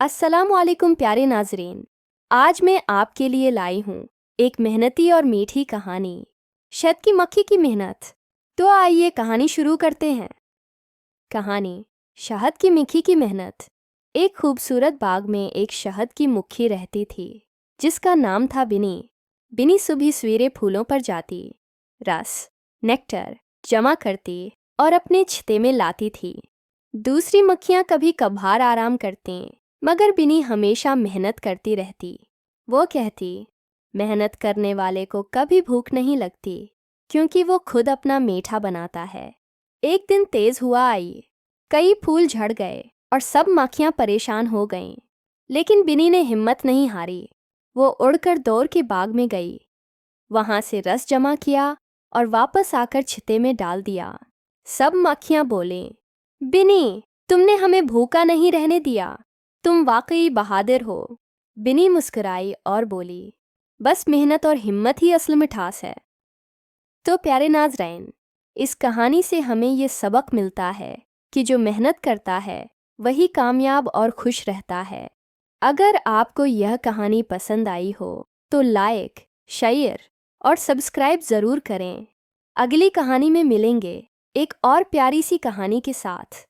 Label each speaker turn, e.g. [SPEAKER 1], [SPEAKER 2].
[SPEAKER 1] अस्सलामुअलैकुम प्यारे नाजरीन। आज मैं आपके लिए लाई हूँ एक मेहनती और मीठी कहानी, शहद की मक्खी की मेहनत। तो आइए कहानी शुरू करते हैं। कहानी शहद की मक्खी की मेहनत। एक खूबसूरत बाग में एक शहद की मक्खी रहती थी जिसका नाम था बिनी। बिनी सुबह सवेरे फूलों पर जाती, रस नेक्टर जमा करती और अपने छत्ते में लाती थी। दूसरी मक्खियाँ कभी कभार आराम करती, मगर बिनी हमेशा मेहनत करती रहती। वो कहती, मेहनत करने वाले को कभी भूख नहीं लगती, क्योंकि वो खुद अपना मीठा बनाता है। एक दिन तेज हुआ आई, कई फूल झड़ गए और सब मक्खियाँ परेशान हो गईं। लेकिन बिनी ने हिम्मत नहीं हारी। वो उड़कर दौड़ के बाग में गई, वहाँ से रस जमा किया और वापस आकर छत्ते में डाल दिया। सब मक्खियाँ बोले, बिनी, तुमने हमें भूखा नहीं रहने दिया, तुम वाकई बहादुर हो। बिनी मुस्कुराई और बोली, बस मेहनत और हिम्मत ही असल मिठास है। तो प्यारे नाज़रीन, इस कहानी से हमें ये सबक मिलता है कि जो मेहनत करता है वही कामयाब और खुश रहता है। अगर आपको यह कहानी पसंद आई हो तो लाइक, शेयर और सब्सक्राइब ज़रूर करें। अगली कहानी में मिलेंगे एक और प्यारी सी कहानी के साथ।